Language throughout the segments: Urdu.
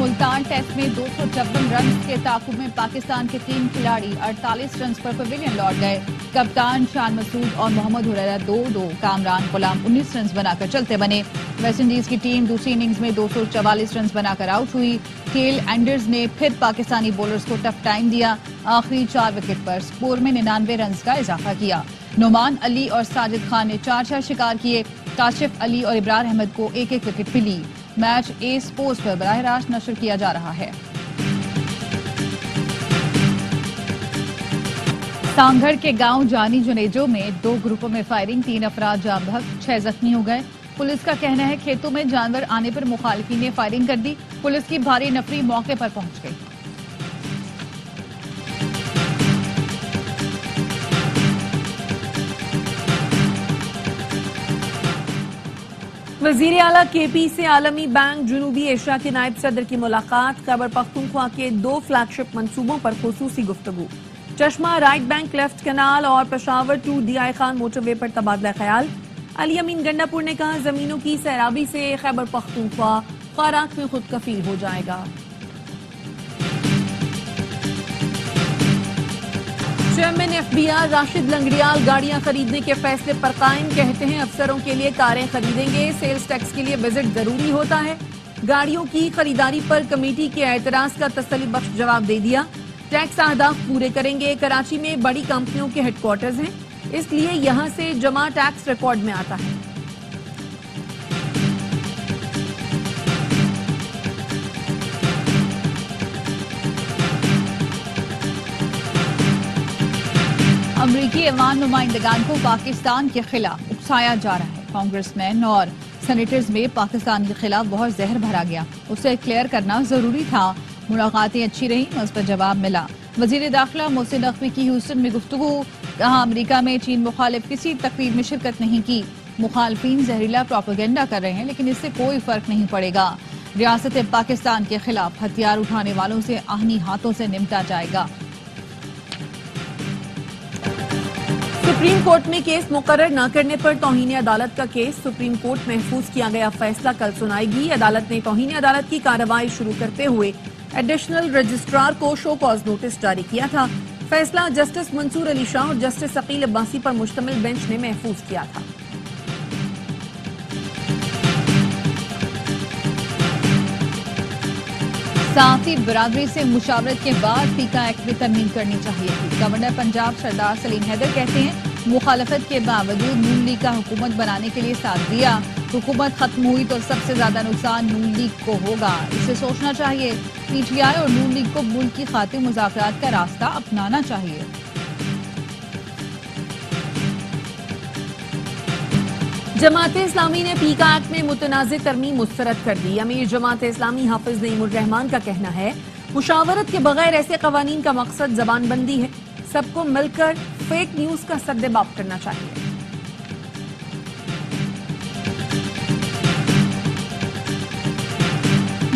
ملتان ٹیسٹ میں 256 رنز کے تعاقب میں پاکستان کے 3 کھلاڑی 48 رنز پر پویلین لوٹ گئے۔ کپتان شان مسعود اور محمد حریرہ 2-2، کامران غلام 19 رنز بنا کر چلتے بنے۔ ویسٹ انڈیز کی ٹیم دوسری اننگز میں 244 رنز بنا کر آؤٹ ہوئی۔ کیل اینڈرز نے پھر پاکستانی بولرز کو ٹف ٹائم دیا، آخری 4 وکٹ پر سکور میں 99 رنز کا اضافہ کیا۔ نعمان علی اور ساجد خان نے 4 شکار کیے۔ کاشف علی اور ابرار احمد کو 1 وکٹ ملی۔ میچ اے سپورٹس پر براہ راست نشر کیا جا رہا ہے۔ سانگھڑ کے گاؤں جانی جنیجو میں 2 گروپوں میں فائرنگ، 3 افراد جاں بحق، 6 زخمی ہو گئے۔ پولیس کا کہنا ہے کھیتوں میں جانور آنے پر مخالفین نے فائرنگ کر دی۔ پولیس کی بھاری نفری موقع پر پہنچ گئی۔ وزیر اعلیٰ کے پی سے عالمی بینک جنوبی ایشیا کے نائب صدر کی ملاقات، خیبر پختونخوا کے 2 فلیگ شپ منصوبوں پر خصوصی گفتگو۔ چشمہ رائٹ بینک لیفٹ کینال اور Peshawar to D I Khan motorway پر تبادلہ خیال۔ علی امین گنڈا پور نے کہا زمینوں کی سیرابی سے خیبر پختونخوا خوراک میں خود کفیل ہو جائے گا۔ Chairman F B R Rashid Langrial گاڑیاں خریدنے کے فیصلے پر قائم، کہتے ہیں افسروں کے لیے کاریں خریدیں گے، سیلز ٹیکس کے لیے وزٹ ضروری ہوتا ہے۔ گاڑیوں کی خریداری پر کمیٹی کے اعتراض کا تسلی بخش جواب دے دیا۔ ٹیکس اہداف پورے کریں گے۔ کراچی میں بڑی کمپنیوں کے ہیڈ کوارٹرز ہیں، اس لیے یہاں سے جمع ٹیکس ریکارڈ میں آتا ہے۔ امریکی ایوان نمائندگان کو پاکستان کے خلاف اکسایا جا رہا ہے۔ کانگریس مین اور سینیٹرز میں پاکستان کے خلاف بہت زہر بھرا گیا، اسے کلیئر کرنا ضروری تھا۔ ملاقاتیں اچھی رہیں، مثبت جواب ملا۔ وزیر داخلہ محسن نقوی کی ہیوسٹن میں گفتگو، کہا امریکہ میں چین مخالف کسی تقریب میں شرکت نہیں کی۔ مخالفین زہریلا پروپیگنڈا کر رہے ہیں لیکن اس سے کوئی فرق نہیں پڑے گا۔ ریاست پاکستان کے خلاف ہتھیار اٹھانے والوں سے آہنی ہاتھوں سے نمٹا جائے گا۔ سپریم کورٹ میں کیس مقرر نہ کرنے پر توہین عدالت کا کیس، سپریم کورٹ محفوظ کیا گیا فیصلہ کل سنائے گی۔ عدالت نے توہین عدالت کی کارروائی شروع کرتے ہوئے ایڈیشنل رجسٹرار کو شو کاز نوٹس جاری کیا تھا۔ فیصلہ جسٹس منصور علی شاہ اور جسٹس عقیل عباسی پر مشتمل بینچ نے محفوظ کیا تھا۔ صحافی برادری سے مشاورت کے بعد پیکا ایکٹ میں ترمیم کرنی چاہیے تھی۔ گورنر پنجاب سردار سلیم حیدر کہتے ہیں مخالفت کے باوجود نون لیگ کا حکومت بنانے کے لیے ساتھ دیا۔ حکومت ختم ہوئی تو سب سے زیادہ نقصان نون لیگ کو ہوگا، اسے سوچنا چاہیے۔ پی ٹی آئی اور نون لیگ کو ملک کی خاطر مذاکرات کا راستہ اپنانا چاہیے۔ جماعت اسلامی نے پیکا ایکٹ میں متنازع ترمیم مسترد کر دی۔ امیر جماعت اسلامی حافظ نعیم الرحمان کا کہنا ہے مشاورت کے بغیر ایسے قوانین کا مقصد زبان بندی ہے، سب کو مل کر فیک نیوز کا سدباب کرنا چاہیے۔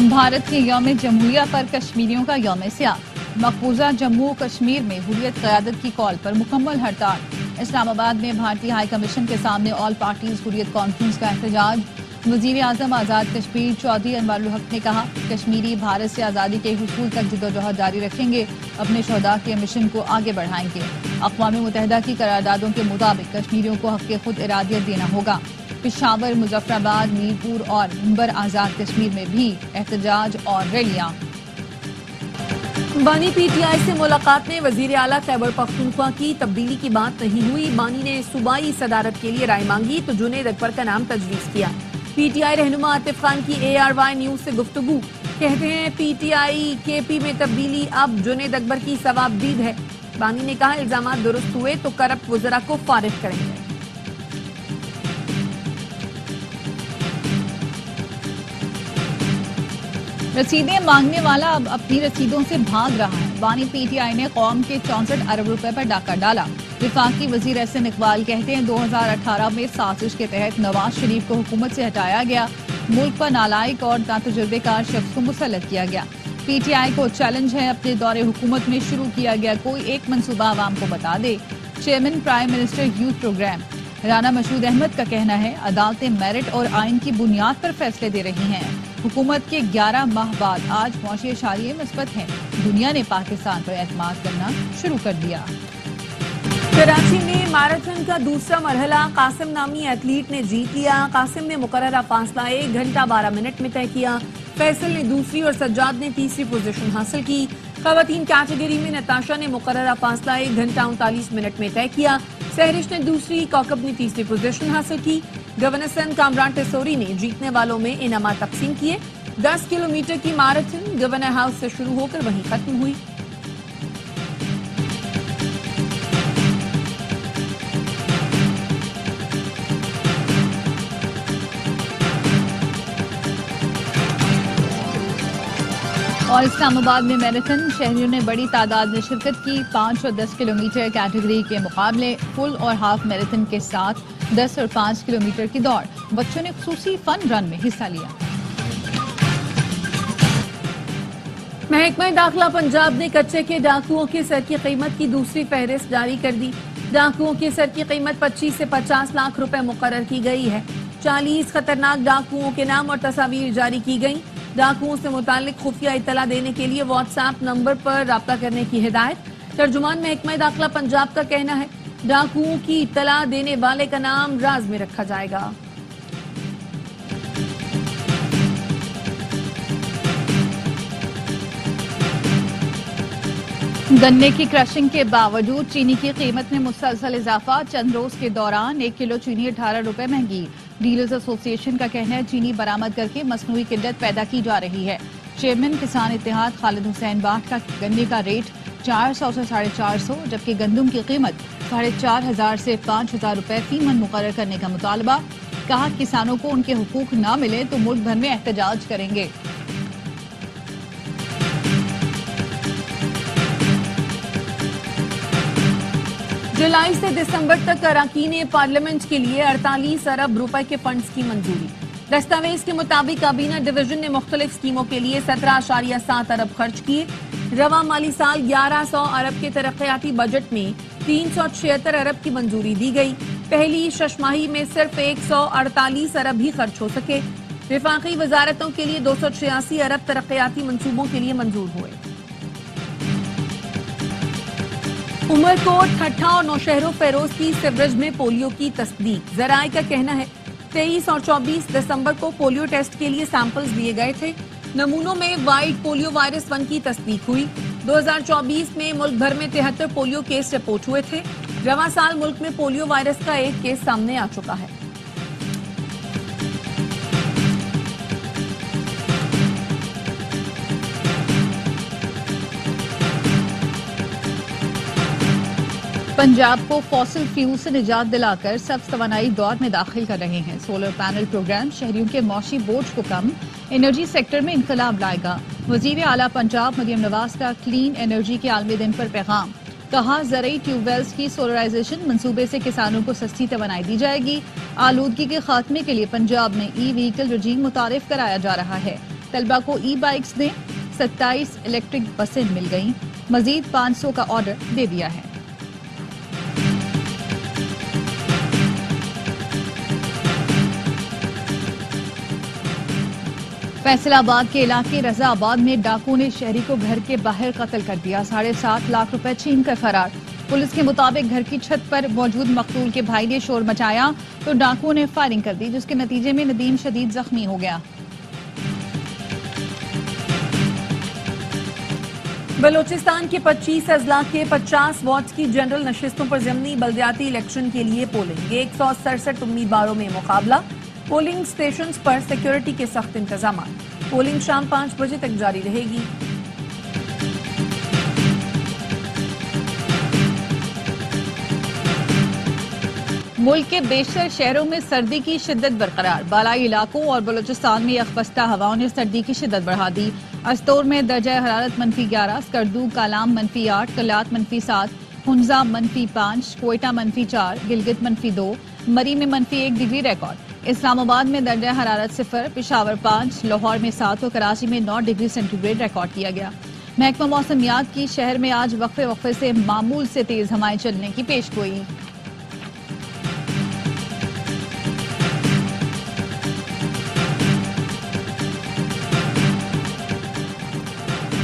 بھارت کے یوم جمہوریہ پر کشمیریوں کا یوم سیاہ، مقبوضہ جموں و کشمیر میں حریت قیادت کی کال پر مکمل ہڑتال۔ اسلام آباد میں بھارتی ہائی کمیشن کے سامنے آل پارٹیز حریت کانفرنس کا احتجاج۔ وزیر اعظم آزاد کشمیر چودھری انوار الحق نے کہا کشمیری بھارت سے آزادی کے حصول تک جدوجہد جاری رکھیں گے، اپنے شہداء کے مشن کو آگے بڑھائیں گے۔ اقوام متحدہ کی قراردادوں کے مطابق کشمیریوں کو حق خود ارادیت دینا ہوگا۔ پشاور، مظفر آباد، میرپور اور ممبر آزاد کشمیر میں بھی احتجاج اور ریلیاں۔ بانی پی ٹی آئی سے ملاقات میں وزیر اعلیٰ خیبر پختونخوا کی تبدیلی کی بات نہیں ہوئی۔ بانی نے صوبائی صدارت کے لیے رائے مانگی تو جنید اکبر کا نام تجویز کیا۔ پی ٹی آئی رہنما عاطف خان کی اے آر وائی نیوز سے گفتگو، کہتے ہیں پی ٹی آئی کے پی میں تبدیلی اب جنید اکبر کی ثواب دید ہے۔ بانی نے کہا الزامات درست ہوئے تو کرپٹ وزراء کو فارغ کریں گے۔ رسیدیں مانگنے والا اب اپنی رسیدوں سے بھاگ رہا ہے۔ بانی پی ٹی آئی نے قوم کے 64 ارب روپے پر ڈاکہ ڈالا۔ وفاقی وزیر احسن اقبال کہتے ہیں 2018 میں سازش کے تحت نواز شریف کو حکومت سے ہٹایا گیا، ملک پر نالائق اور ناتجربے کار شخص کو مسلط کیا گیا۔ پی ٹی آئی کو چیلنج ہے اپنے دور حکومت میں شروع کیا گیا کوئی ایک منصوبہ عوام کو بتا دے۔ Chairman prime minister youth programme Rana Mashhood Ahmad کا کہنا ہے عدالتیں میرٹ اور آئین کی بنیاد پر فیصلے دے رہی ہیں. حکومت کے 11 ماہ بعد آج معاشی اشاریے مثبت ہیں. دنیا نے پاکستان پر اعتماد کرنا شروع کر دیا. کراچی میں میراتھن کا دوسرا مرحلہ قاسم نامی ایتھلیٹ نے جیت لیا. قاسم نے مقررہ فاصلہ 1 گھنٹہ 12 منٹ میں طے کیا. فیصل نے دوسری اور سجاد نے تیسری پوزیشن حاصل کی. خواتین کیٹیگری میں نتاشا نے مقررہ فاصلہ 1 گھنٹہ 39 منٹ میں طے کیا. سہرش نے دوسری، کوکب نے تیسری پوزیشن حاصل کی. گورنر سندھ کامران ٹیسوری نے جیتنے والوں میں انعامات تقسیم کیے. 10 کلومیٹر کی میراتھن گورنر ہاؤس سے شروع ہو کر وہیں ختم ہوئی. اور اسلام آباد میں میراتھن شہریوں نے بڑی تعداد میں شرکت کی. 5 اور 10 کلومیٹر کیٹیگری کے مقابلے فل اور ہاف میراتھن کے ساتھ 10 اور 5 کلومیٹر کی دوڑ. بچوں نے خصوصی فن رن میں حصہ لیا. محکمہ داخلہ پنجاب نے کچے کے ڈاکوؤں کے سر کی قیمت کی دوسری فہرست جاری کر دی. ڈاکوؤں کے سر کی قیمت 25 سے 50 لاکھ روپے مقرر کی گئی ہے. 40 خطرناک ڈاکوؤں کے نام اور تصاویر جاری کی گئیں. ڈاکوؤں سے متعلق خفیہ اطلاع دینے کے لیے واٹس ایپ نمبر پر رابطہ کرنے کی ہدایت. ترجمان محکمہ داخلہ پنجاب کا کہنا ہے ڈاکوؤں کی اطلاع دینے والے کا نام راز میں رکھا جائے گا. گنے کی کرشنگ کے باوجود چینی کی قیمت میں مسلسل اضافہ. چند روز کے دوران 1 کلو چینی 18 روپے مہنگی. ڈیلرز ایسوسی ایشن کا کہنا ہے چینی برآمد کر کے مصنوعی قلت پیدا کی جا رہی ہے. چیئرمین کسان اتحاد خالد حسین باٹ کا گنے کا ریٹ 400 سے 450 جبکہ گندم کی قیمت 4500 سے 5000 روپے فی من مقرر کرنے کا مطالبہ. کہا کسانوں کو ان کے حقوق نہ ملے تو ملک بھر میں احتجاج کریں گے. جولائی سے دسمبر تک اراکین پارلیمنٹ کے لیے 48 ارب روپے کے فنڈز کی منظوری. دستاویز کے مطابق کابینہ ڈویژن نے مختلف اسکیموں کے لیے 17.7 ارب خرچ کیے. رواں مالی سال 1100 ارب کے ترقیاتی بجٹ میں 376 ارب کی منظوری دی گئی. پہلی ششماہی میں صرف 148 ارب ہی خرچ ہو سکے. وفاقی وزارتوں کے لیے 286 ارب ترقیاتی منصوبوں کے لیے منظور ہوئے. عمرکوٹ، ٹھٹھہ اور نوشہرو فیروز کی سیوریج میں پولیو کی تصدیق. ذرائع کا کہنا ہے 23 اور 24 دسمبر کو پولیو ٹیسٹ کے لیے سیمپلز دیے گئے تھے. نمونوں میں وائٹ پولیو وائرس 1 کی تصدیق ہوئی. 2024 میں ملک بھر میں 73 پولیو کیس رپورٹ ہوئے تھے. رواں سال ملک میں پولیو وائرس کا 1 کیس سامنے آ چکا ہے. پنجاب کو فوسل فیول سے نجات دلا کر سبز توانائی دور میں داخل کر رہے ہیں. سولر پینل پروگرام شہریوں کے معاشی بوجھ کو کم، انرجی سیکٹر میں انقلاب لائے گا. وزیر اعلیٰ پنجاب مریم نواز کا کلین انرجی کے عالمی دن پر پیغام. کہا زرعی ٹیوب ویلز کی سولرائزیشن منصوبے سے کسانوں کو سستی توانائی دی جائے گی. آلودگی کے خاتمے کے لیے پنجاب میں ای وہیکل رجیم متعارف کرایا جا رہا ہے. طلبہ کو ای بائکس دیں. 27 الیکٹرک بسیں مل گئیں. مزید 500 کا آرڈر دے دیا ہے. فیصل آباد کے علاقے رضا آباد میں ڈاکو نے شہری کو گھر کے باہر قتل کر دیا. 7.5 لاکھ روپے چھین کر فرار. پولیس کے مطابق گھر کی چھت پر موجود مقتول کے بھائی نے شور مچایا تو ڈاکو نے فائرنگ کر دی جس کے نتیجے میں ندیم شدید زخمی ہو گیا. بلوچستان کے 25 اضلاع کے 50 وارڈز کی جنرل نشستوں پر ضمنی بلدیاتی الیکشن کے لیے پولنگ. 167 امیدواروں میں مقابلہ. پولنگ سٹیشنز پر سیکیورٹی کے سخت انتظامات. پولنگ شام 5 بجے تک جاری رہے گی. ملک کے بیشتر شہروں میں سردی کی شدت برقرار. بالائی علاقوں اور بلوچستان میں یکپستہ ہواؤں نے سردی کی شدت بڑھا دی. استور میں درجہ حرارت -11، اسکردو کالام -8، کلات -7، ہنزا -5، کوئٹہ -4، گلگت -2، مری میں -1 ڈگری ریکارڈ. اسلام آباد میں درجہ حرارت 0، پشاور 5، لاہور میں 7 اور کراچی میں 9 ڈگری سینٹی گریڈ ریکارڈ کیا گیا. محکمہ موسمیات کی شہر میں آج وقفے وقفے سے معمول سے تیز ہوائیں چلنے کی پیش گوئی.